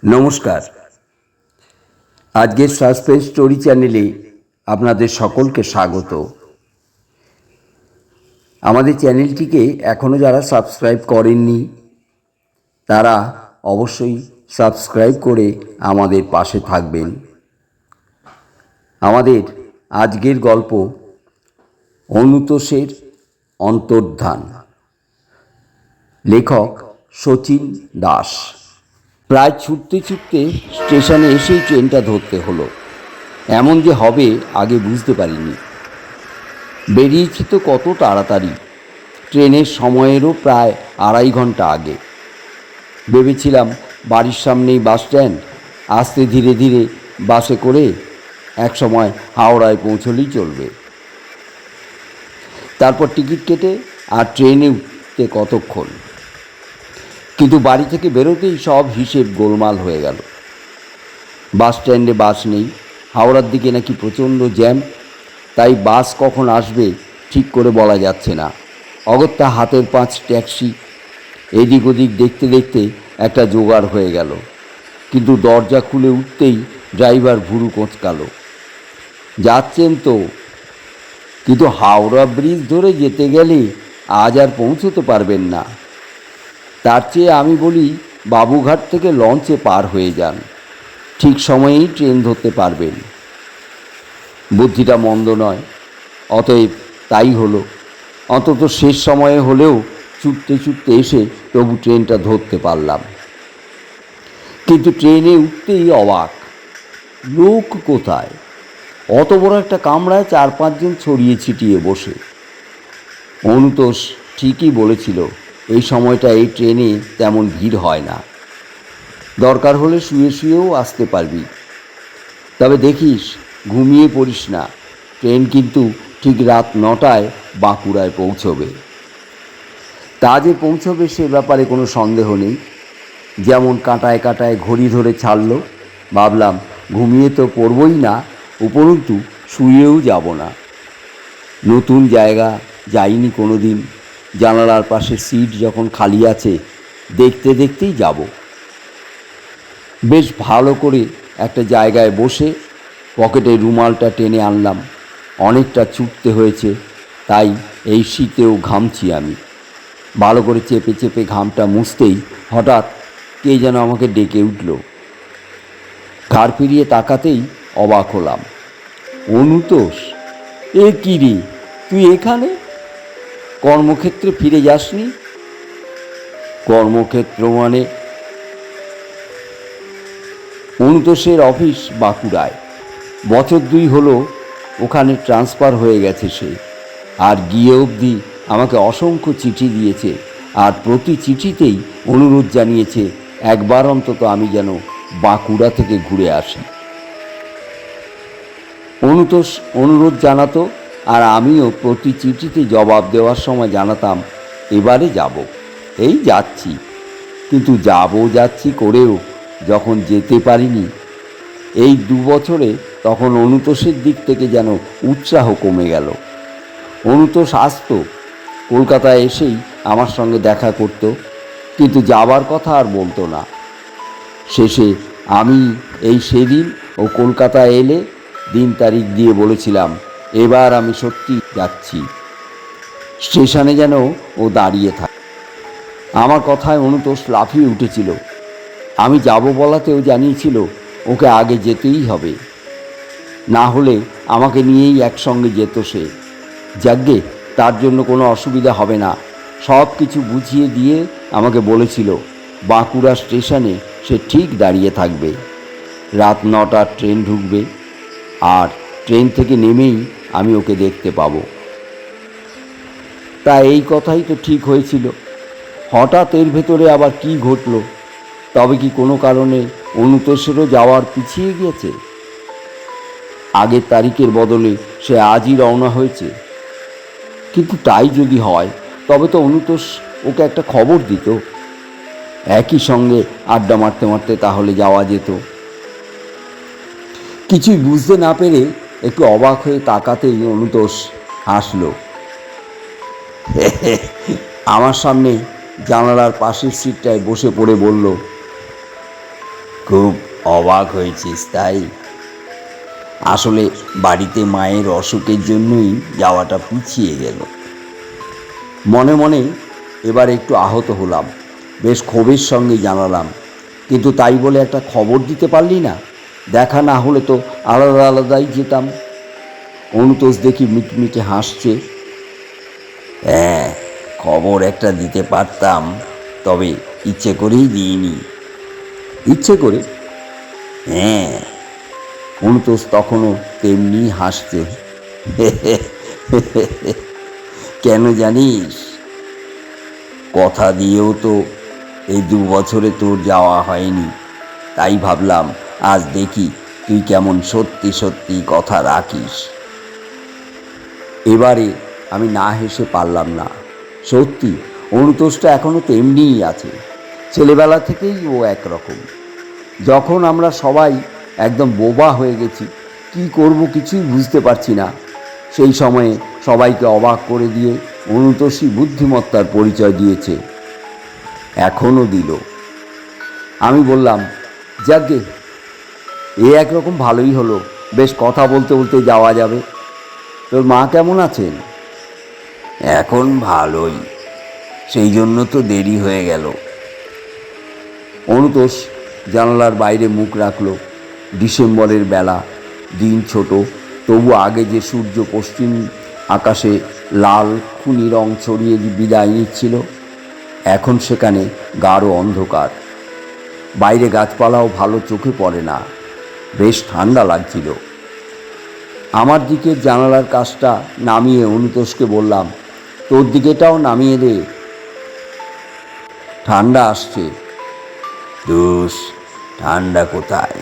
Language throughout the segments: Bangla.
নমস্কার। আজকের সাসপেন্স স্টোরি চ্যানেলে আপনাদের সকলকে স্বাগত। আমাদের চ্যানেলটিকে এখনও যারা সাবস্ক্রাইব করেননি তারা অবশ্যই সাবস্ক্রাইব করে আমাদের পাশে থাকবেন। আমাদের আজকের গল্প অনুতোষের অন্তর্ধান। লেখক শচীন দাস। প্রায় ছুটতে ছুটতে স্টেশনে এসেই ট্রেনটা ধরতে হলো। এমন যে হবে আগে বুঝতে পারিনি। বেরিয়েছি তো কত তাড়াতাড়ি, ট্রেনের সময়েরও প্রায় 2.5 ঘন্টা আগে। ভেবেছিলাম বাড়ির সামনেই বাস স্ট্যান্ড, আস্তে ধীরে ধীরে বাসে করে এক সময় হাওড়ায় পৌঁছলেই চলবে। তারপর টিকিট কেটে আর ট্রেনে উঠতে কতক্ষণ। কিন্তু বাড়ি থেকে বেরোতেই সব হিসেব গোলমাল হয়ে গেল। বাস স্ট্যান্ডে বাস নেই, হাওড়ার দিকে নাকি প্রচণ্ড জ্যাম, তাই বাস কখন আসবে ঠিক করে বলা যাচ্ছে না। অগত্যা হাতের 5 ট্যাক্সি। এদিক ওদিক দেখতে দেখতে একটা জোগাড় হয়ে গেল, কিন্তু দরজা খুলে উঠতেই ড্রাইভার ভুরু কোঁচকালো। যাচ্ছেন তো, কিন্তু হাওড়া ব্রিজ ধরে যেতে গেলে আজ আর পৌঁছতে পারবেন না। তার চেয়ে আমি বলি বাবুঘাট থেকে লঞ্চে পার হয়ে যান, ঠিক সময়েই ট্রেন ধরতে পারবেন। বুদ্ধিটা মন্দ নয়, অতএব তাই হলো। অন্তত শেষ সময়ে হলেও ছুটতে ছুটতে এসে তবু ট্রেনটা ধরতে পারলাম। কিন্তু ট্রেনে উঠতেই অবাক, লোক কোথায়? অত বড় একটা কামরায় 4-5 জন ছড়িয়ে ছিটিয়ে বসে। অনুতোষ ঠিকই বলেছিল, এই সময়টা এই ট্রেনে তেমন ভিড় হয় না। দরকার হলে শুয়ে শুয়েও আসতে পারবি, তবে দেখিস ঘুমিয়ে পড়িস না। ট্রেন কিন্তু ঠিক রাত 9টায় বাঁকুড়ায় পৌঁছবে। তা যে পৌঁছবে সে ব্যাপারে কোনো সন্দেহ নেই। যেমন কাঁটায় কাঁটায় ঘড়ি ধরে ছাড়ল, ভাবলাম ঘুমিয়ে তো পড়বই না, উপরন্তু শুয়েও যাব না। নতুন জায়গা, যাইনি কোনো দিন। জানালার পাশে সিট যখন খালি আছে, দেখতে দেখতেই যাব। বেশ ভালো করে একটা জায়গায় বসে পকেটে রুমালটা টেনে আনলাম। অনেকটা ছুটতে হয়েছে, তাই এই শীতেও ঘামছি আমি। ভালো করে চেপে চেপে ঘামটা মুছতেই হঠাৎ কে যেন আমাকে ডেকে উঠল। ঘাড় ফিরিয়ে তাকাতেই অবাক হলাম। অনুতোষ, এ কী রে, তুই এখানে? কর্মক্ষেত্রে ফিরে যাসনি? কর্মক্ষেত্র মানে? অনুতোষের অফিস বাঁকুড়ায়। বছর 2 হলো ওখানে ট্রান্সফার হয়ে গেছে সে। আর গিয়ে অবধি আমাকে অসংখ্য চিঠি দিয়েছে, আর প্রতি চিঠিতেই অনুরোধ জানিয়েছে একবার অন্তত আমি যেন বাঁকুড়া থেকে ঘুরে আসি। অনুতোষ অনুরোধ জানাতো, আর আমিও প্রতি চিঠিতে জবাব দেওয়ার সময় জানাতাম এবারে যাব, এই যাচ্ছি। কিন্তু যাচ্ছি করেও যখন যেতে পারিনি এই 2 বছরে, তখন অনুতোষের দিক থেকে যেন উৎসাহ কমে গেল। অনুতোষ আসতো, কলকাতায় এসেই আমার সঙ্গে দেখা করত, কিন্তু যাবার কথা আর বলতো না। শেষে আমি এই সেদিন ও কলকাতায় এলে দিন তারিখ দিয়ে বলেছিলাম এবার আমি সত্যি যাচ্ছি। স্টেশনে যেন ও দাঁড়িয়ে থাকে। আমার কথায় অনুতোষ লাফিয়ে উঠেছিল। আমি যাব বলাতেও জানিয়েছিল ওকে আগে যেতেই হবে, না হলে আমাকে নিয়েই একসঙ্গে যেত সে। যাগ্গে, তার জন্য কোনো অসুবিধা হবে না। সব কিছু বুঝিয়ে দিয়ে আমাকে বলেছিল বাঁকুড়া স্টেশনে সে ঠিক দাঁড়িয়ে থাকবে। রাত 9টার ট্রেন ঢুকবে, আর ট্রেন থেকে নেমেই আমি ওকে দেখতে পাবো। তা এই কথাই তো ঠিক হয়েছিল। হঠাৎ এর ভেতরে আবার কি ঘটল? তবে কি কোনো কারণে অনুতোষেরও যাওয়ার পিছিয়ে গিয়েছে? আগের তারিখের বদলে সে আজই রওনা হয়েছে। কিন্তু তাই যদি হয়, তবে তো অনুতোষ ওকে একটা খবর দিত। একই সঙ্গে আড্ডা মারতে মারতে তাহলে যাওয়া যেত। কিছুই বুঝতে না পেরে একটু অবাক হয়ে তাকাতেই অনুতোষ হাসল। আমার সামনে জানালার পাশের সিটটায় বসে পড়ে বলল, খুব অবাক হয়েছিস তাই? আসলে বাড়িতে মায়ের অসুখের জন্যই যাওয়াটা পিছিয়ে গেল। মনে মনে এবার একটু আহত হলাম, বেশ ক্ষোভের সঙ্গে জানালাম, কিন্তু তাই বলে একটা খবর দিতে পারলি না? দেখা না হলে তো আলাদা আলাদাই যেতাম। অনুতোষ দেখি মিটমিটে হাসছে। হ্যাঁ, খবর একটা দিতে পারতাম, তবে ইচ্ছে করেই দিইনি। ইচ্ছে করে? হ্যাঁ। অনুতোষ তখনও তেমনি হাসছে। কেন জানিস? কথা দিয়েও তো এই 2 বছরে তোর যাওয়া হয়নি, তাই ভাবলাম আজ দেখি তুই কেমন সত্যি সত্যি কথা রাখিস। এবারে আমি না হেসে পারলাম না। সত্যি অনুতোষটা এখনও তেমনিই আছে। ছেলেবেলা থেকেই ও একরকম। যখন আমরা সবাই একদম বোবা হয়ে গেছি, কি করব কিছুই বুঝতে পারছি না, সেই সময়ে সবাইকে অবাক করে দিয়ে অনুতোষী বুদ্ধিমত্তার পরিচয় দিয়েছে, এখনও দিল। আমি বললাম, যাকগে, এ একরকম ভালোই হলো, বেশ কথা বলতে বলতে যাওয়া যাবে। তোর মা কেমন আছেন? এখন ভালোই, সেই জন্য তো দেরি হয়ে গেল। অনুতোষ জানালার বাইরে মুখ রাখল। ডিসেম্বরের বেলা, দিন ছোট, তবু আগে যে সূর্য পশ্চিম আকাশে লাল খুনি রং ছড়িয়ে বিদায় নিচ্ছিল, এখন সেখানে গাঢ় অন্ধকার। বাইরে গাছপালাও ভালো চোখে পড়ে না, বেশ ঠান্ডা লাগছিল। আমার দিকের জানালার কাজটা নামিয়ে অনুতোষকে বললাম, তোর দিকেটাও নামিয়ে দে, ঠান্ডা আসছে। দোষ, ঠান্ডা কোথায়?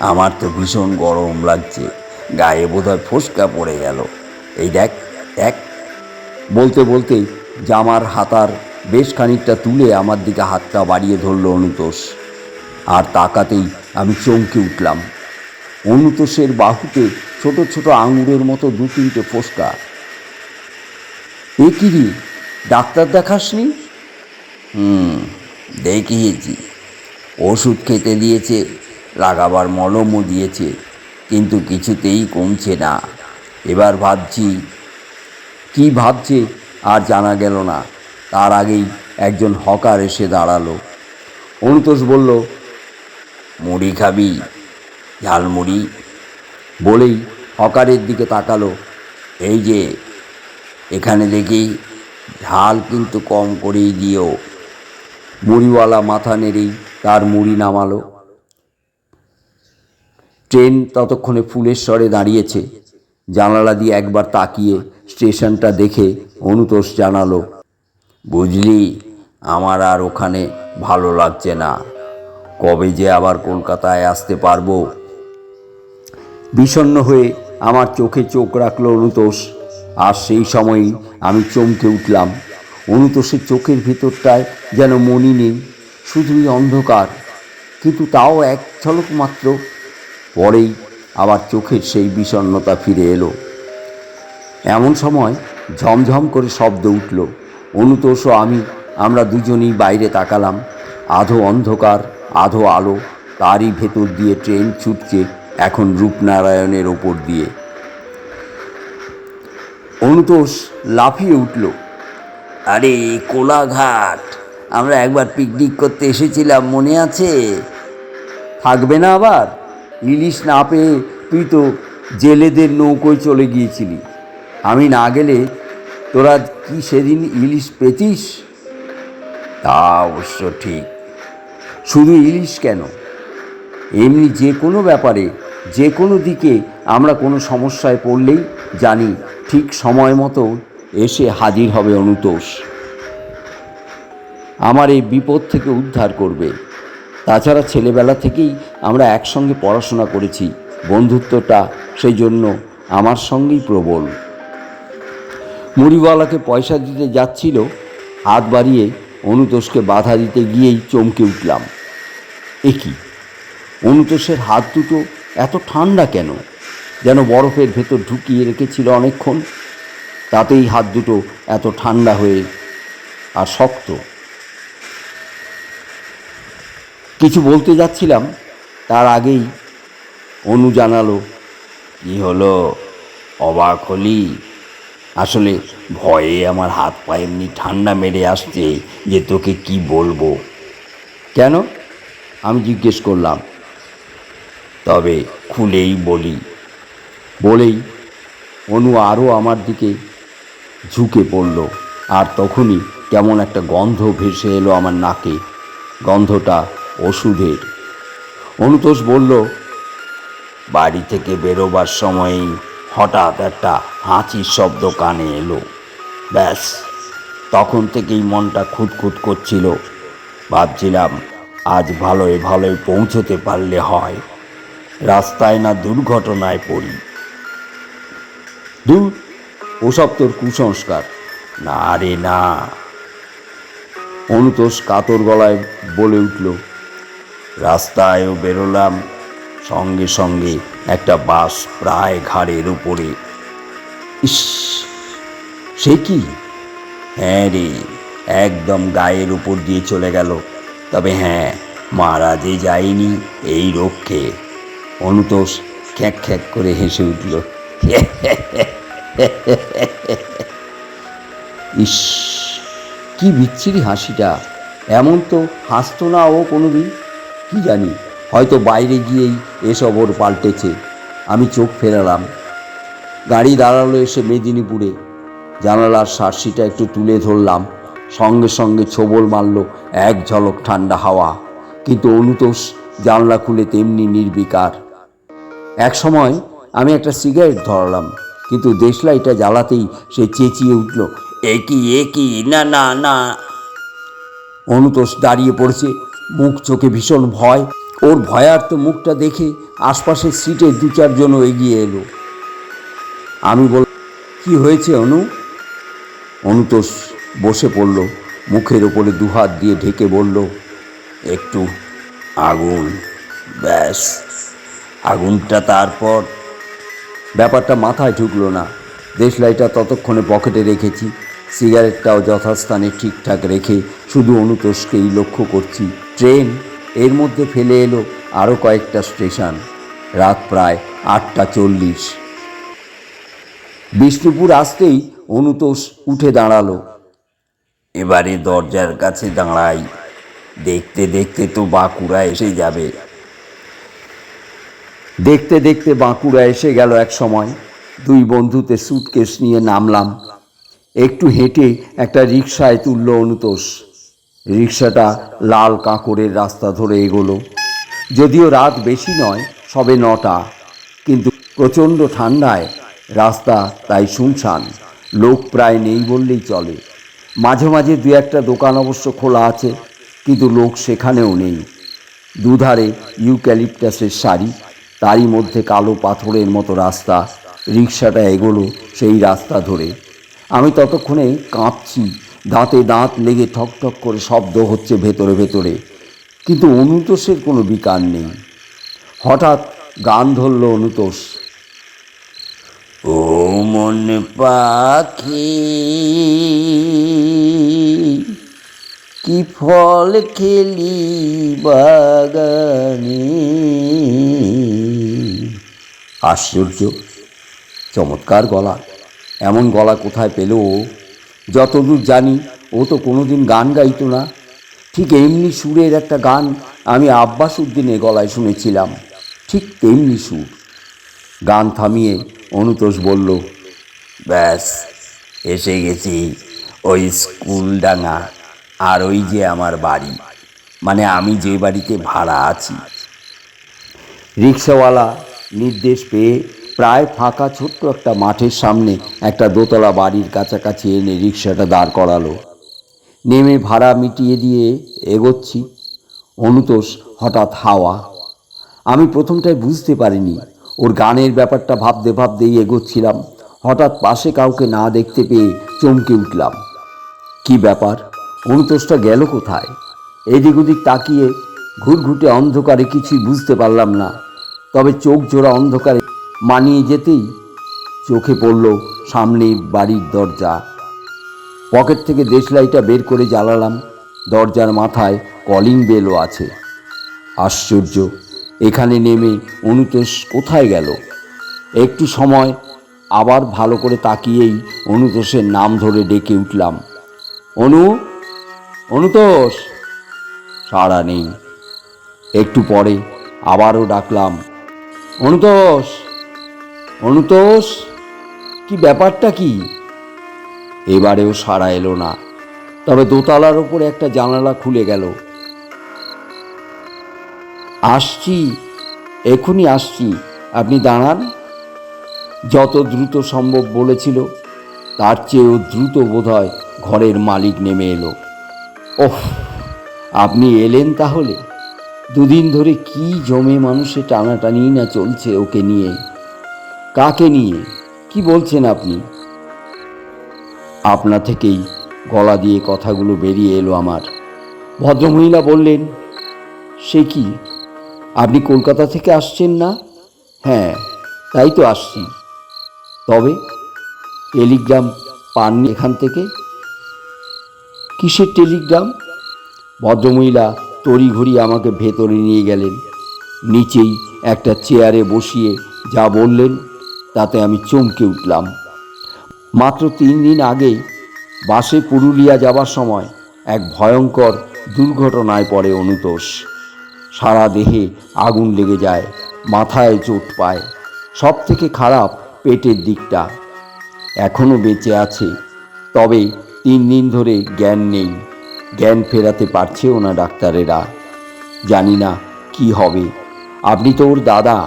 আমার তো ভীষণ গরম লাগছে, গায়ে বোধহয় ফোসকা পড়ে গেল। এই দেখ দেখ। বলতে বলতেই জামার হাতার বেশ খানিকটা তুলে আমার দিকে হাতটা বাড়িয়ে ধরল অনুতোষ। আর তাকাতেই আমি চমকে উঠলাম। অনুতোষের বাহুতে ছোট ছোট আঙুরের মতো 2-3টে ফোসকা। এ কি রে, ডাক্তার দেখাসনি? দেখিয়েছি, ওষুধ খেতে দিয়েছে, লাগাবার মলমও দিয়েছে, কিন্তু কিছুতেই কমছে না। এবার ভাবছি। কি ভাবছে আর জানা গেল না, তার আগেই একজন হকার এসে দাঁড়ালো। অনুতোষ বলল, মুড়ি খাবি? ঝালমুড়ি? বলেই হকারের দিকে তাকালো। এই যে, এখানে দেখি, ঝাল কিন্তু কম করেই দিও। মুড়িওয়ালা মাথা নেড়েই তার মুড়ি নামালো। ট্রেন ততক্ষণে ফুলেশ্বরে দাঁড়িয়েছে। জানালা দিয়ে একবার তাকিয়ে স্টেশনটা দেখে অনুতোষ জানালো, বুঝলি, আমার আর ওখানে ভালো লাগছে না। কবে যে আবার কলকাতায় আসতে পারবো। বিষণ্ণ হয়ে আমার চোখে চোখ রাখল অনুতোষ। আর সেই সময়ই আমি চমকে উঠলাম। অনুতোষের চোখের ভিতরটায় যেন মনি নেই, শুধুই অন্ধকার, কিন্তু তাও এক ঝলক মাত্র। পরেই আবার চোখের সেই বিষণ্ণতা ফিরে এলো। এমন সময় ঝমঝম করে শব্দ উঠল। অনুতোষ ও আমরা দুজনেই বাইরে তাকালাম। আধো অন্ধকার, আধো আলো, তারই ভেতর দিয়ে ট্রেন ছুটছে এখন রূপনারায়ণের ওপর দিয়ে। অনুতোষ লাফিয়ে উঠল, আরে কোলাঘাট, আমরা একবার পিকনিক করতে এসেছিলাম, মনে আছে? থাকবে না আবার? ইলিশ না পেয়ে তুই তো জেলেদের নৌকোয় চলে গিয়েছিলি। আমি না গেলে তোরা কি সেদিন ইলিশ পেতিস? তা অবশ্য ঠিক। শুধু ইলিশ কেন, এমনি যে কোনো ব্যাপারে, যে কোনো দিকে আমরা কোনো সমস্যায় পড়লেই জানি ঠিক সময় মতো এসে হাজির হবে অনুতোষ, আমার এই বিপদ থেকে উদ্ধার করবে। তাছাড়া ছেলেবেলা থেকেই আমরা একসঙ্গে পড়াশোনা করেছি, বন্ধুত্বটা সেই জন্য আমার সঙ্গেই প্রবল। মুড়িওয়ালাকে পয়সা দিতে যাচ্ছিল, হাত বাড়িয়ে অনুতোষকে বাধা দিতে গিয়েই চমকে উঠলাম। এ কি, অনুতোষের হাত দুটো এত ঠান্ডা কেন? যেন বরফের ভেতর ঢুকিয়ে রেখেছিল অনেকক্ষণ, তাতেই হাত দুটো এত ঠান্ডা হয়ে আর শক্ত। কিছু বলতে যাচ্ছিলাম, তার আগেই অনু জানালো, কি হলো, অবাক হলি? আসলে ভয়ে আমার হাত পা এমনি ঠান্ডা মেরে আসছে যে তোকে কি বলবো। কেন? আমি জিজ্ঞেস করলাম। তবে খুলেই বলি। বলেই অনু আরও আমার দিকে ঝুঁকে পড়ল, আর তখনই কেমন একটা গন্ধ ভেসে এলো আমার নাকে। গন্ধটা ওষুধের। অনুতোষ বলল, বাড়ি থেকে বেরোবার সময়ই হঠাৎ একটা হাঁচির শব্দ কানে এলো। ব্যাস, তখন থেকেই মনটা খুঁতখুত করছিল। ভাবছিলাম আজ ভালোই ভালোই পৌঁছতে পারলে হয়, রাস্তায় না দুর্ঘটনায় পড়ি। দূর, ওসব তোর কুসংস্কার। না রে না। অনুতোষ কাতর গলায় বলে উঠল। রাস্তায়ও বেরোলাম, সঙ্গে সঙ্গে একটা বাস প্রায় ঘাড়ের উপরে। ইস, সে কি? হ্যাঁ রে, একদম গায়ের উপর দিয়ে চলে গেল। তবে হ্যাঁ, মারা যে যায়নি এই রক্ষে। অনুতোষ খ্যাঁক খ্যাঁক করে হেসে উঠল। ইস, কি বিচ্ছিরি হাসিটা! এমন তো হাসতো না ও কোনোদিন। কি জানি, হয়তো বাইরে গিয়েই এসব ওর পাল্টেছে। আমি চোখ ফেরালাম। গাড়ি দাঁড়ালো এসে মেদিনীপুরে। জানালার শার্সিটা একটু তুলে ধরলাম। সঙ্গে সঙ্গে ছোবল মারল এক ঝলক ঠান্ডা হাওয়া। কিন্তু অনুতোষ জানলা খুলে তেমনি নির্বিকার। এক সময় আমি একটা সিগারেট ধরালাম, কিন্তু দেশলাইটা জ্বালাতেই সে চেঁচিয়ে উঠল, একই না না না। অনুতোষ দাঁড়িয়ে পড়েছে, মুখ চোখে ভীষণ ভয়। ওর ভয়ার্ত মুখটা দেখে আশপাশের সিটে দু চারজনও এগিয়ে এলো। আমি বল, কি হয়েছে অনু? অনুতোষ বসে পড়ল, মুখের ওপরে দুহাত দিয়ে ঢেকে বলল, একটু আগুন, ব্যাস। আগুনটা তারপর। ব্যাপারটা মাথায় ঢুকলো না। দেশলাইটা ততক্ষণে পকেটে রেখেছি, সিগারেটটাও যথাস্থানে ঠিকঠাক রেখে শুধু অনুতোষকেই লক্ষ্য করছি। ট্রেন এর মধ্যে ফেলে এলো আরও কয়েকটা স্টেশন। রাত প্রায় 8:40। বিষ্ণুপুর আসতেই অনুতোষ উঠে দাঁড়ালো। এবারে দরজার কাছে দাঁড়াই, দেখতে দেখতে তো বাঁকুড়া এসে যাবে। দেখতে দেখতে বাঁকুড়া এসে গেল এক সময়। দুই বন্ধুতে সুটকেস নিয়ে নামলাম। একটু হেঁটে একটা রিকশায় তুলল অনুতোষ। রিকশাটা লাল কাঁকড়ের রাস্তা ধরে এগোলো। যদিও রাত বেশি নয়, সবে 9টা, কিন্তু প্রচণ্ড ঠান্ডায় রাস্তা তাই শুনশান। লোক প্রায় নেই বললেই চলে। মাঝে মাঝে দু একটা দোকান অবশ্য খোলা আছে, কিন্তু লোক সেখানেও নেই। দুধারে ইউক্যালিপটাসের সারি, তারই মধ্যে কালো পাথরের মতো রাস্তা। রিকশাটা এগোলো সেই রাস্তা ধরে। আমি ততক্ষণে কাঁপছি, দাঁতে দাঁত লেগে ঠক ঠক করে শব্দ হচ্ছে ভেতরে ভেতরে, কিন্তু অনুতোষের কোনো বিকার নেই। হঠাৎ গান ধরল অনুতোষ, ও মন পাখি কি ফল খেলি বাগানে। আশ্চর্য, চমৎকার গলা। এমন গলা কোথায় পেল ও? যতদূর জানি ও তো কোনোদিন গান গাইতো না। ঠিক এমনি সুরের একটা গান আমি আব্বাস উদ্দিনের গলায় শুনেছিলাম, ঠিক তেমনি সুর। গান থামিয়ে অনুতোষ বলল, ব্যাস, এসে গেছি ওই স্কুলডাঙ্গা, আর ওই যে আমার বাড়ি, মানে আমি যে বাড়িতে ভাড়া আছি। রিক্সাওয়ালা নির্দেশ পেয়ে প্রায় ফাঁকা ছোট্ট একটা মাঠের সামনে একটা দোতলা বাড়ির কাছাকাছি এনে রিক্সাটা দাঁড় করালো। নেমে ভাড়া মিটিয়ে দিয়ে এগোচ্ছি। অনুতোষ হঠাৎ হাওয়া। আমি প্রথমটায় বুঝতে পারিনি। ওর গানের ব্যাপারটা ভাবতে ভাবতেই এগোচ্ছিলাম। হঠাৎ পাশে কাউকে না দেখতে পেয়ে চমকে উঠলাম। কি ব্যাপার, অনুতোষটা গেল কোথায়? এদিক ওদিক তাকিয়ে ঘুরঘুটে অন্ধকারে কিছুই বুঝতে পারলাম না। তবে চোখ জোড়া অন্ধকারে মানিয়ে যেতেই চোখে পড়ল সামনে বাড়ির দরজা। পকেট থেকে দেশলাইটা বের করে জ্বালালাম। দরজার মাথায় কলিং বেলও আছে। আশ্চর্য, এখানে নেমে অনুতোষ কোথায় গেল? একটু সময় আবার ভালো করে তাকিয়েই অনুতোষের নাম ধরে ডেকে উঠলাম, অনুতোষ। সাড়া নেই। একটু পরে আবারও ডাকলাম, অনুতোষ, অনুতোষ, কি ব্যাপারটা কি? এবারেও সাড়া এলো না। তবে দোতলার ওপরে একটা জানালা খুলে গেল। আসছি, এখনই আসছি, আপনি দাঁড়ান। যত দ্রুত সম্ভব বলেছিল, তার চেয়েও দ্রুত বোধহয় ঘরের মালিক নেমে এলো। ওহ, আপনি এলেন তাহলে? দুদিন ধরে কি জমে মানুষে টানাটানি না চলছে ওকে নিয়ে। কাকে নিয়ে? কি বলছেন আপনি? আপনা থেকেই গলা দিয়ে কথাগুলো বেরিয়ে এলো আমার। ভদ্রমহিলা বললেন, সে কি, আপনি কলকাতা থেকে আসছেন না? হ্যাঁ, তাই তো আসছি। তবে টেলিগ্রাম পাননি এখান থেকে? কিসের টেলিগ্রাম? ভদ্রমহিলা তড়িঘড়ি আমাকে ভেতরে নিয়ে গেলেন। নিচেই একটা চেয়ারে বসিয়ে যা বললেন তাতে আমি চমকে উঠলাম। মাত্র 3 দিন আগে বাসে পুরুলিয়া যাবার সময় এক ভয়ঙ্কর দুর্ঘটনায় পড়ে অনুতোষ। সারা দেহে আগুন লেগে যায়, মাথায় চোট পায়, সব থেকে খারাপ পেটের দিকটা। এখনও বেঁচে আছে, তবে 3 দিন ধরে জ্ঞান নেই। জ্ঞান ফেরাতে পারছেও না ডাক্তারেরা। জানি না কি হবে। আপনি তো ওর দাদা।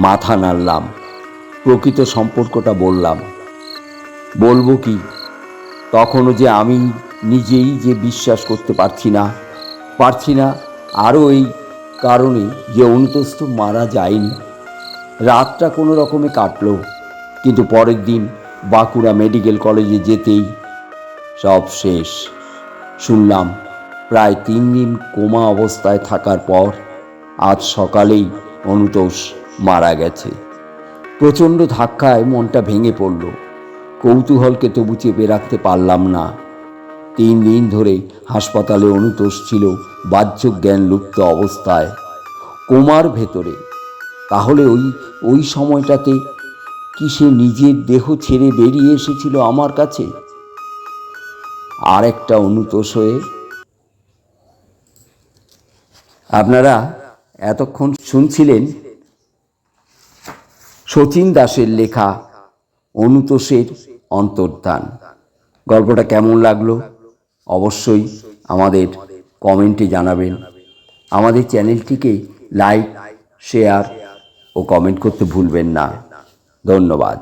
মাথা নাড়লাম, প্রকৃত সম্পর্কটা বললাম। বলবো কি? তখনও যে আমি নিজেই যে বিশ্বাস করতে পারছি না আরও এই কারণে যে অনুতোষ তো মারা যায়নি। রাতটা কোনো রকমে কাটলো, কিন্তু পরের দিন বাঁকুড়া মেডিকেল কলেজে যেতেই সব শেষ। শুনলাম প্রায় 3 দিন কোমা অবস্থায় থাকার পর আজ সকালেই অনুতোষ মারা গেছে। প্রচণ্ড ধাক্কায় মনটা ভেঙে পড়ল। কৌতূহলকে তবু চেপে রাখতে পারলাম না। 3 দিন ধরে হাসপাতালে অনুতোষ ছিল বাহ্য জ্ঞান লুপ্ত অবস্থায়, কোমার ভেতরে। তাহলে ওই সময়টাতে কি সে নিজের দেহ ছেড়ে বেরিয়ে এসেছিল আমার কাছে, আর একটা অনুতোষ হয়ে? আপনারা এতক্ষণ শুনছিলেন শচীন দাসের লেখা অনুতোষের অন্তর্ধান। গল্পটা কেমন লাগলো অবশ্যই আমাদের কমেন্টে জানাবেন। আমাদের চ্যানেলটিকে লাইক, শেয়ার ও কমেন্ট করতে ভুলবেন না। ধন্যবাদ।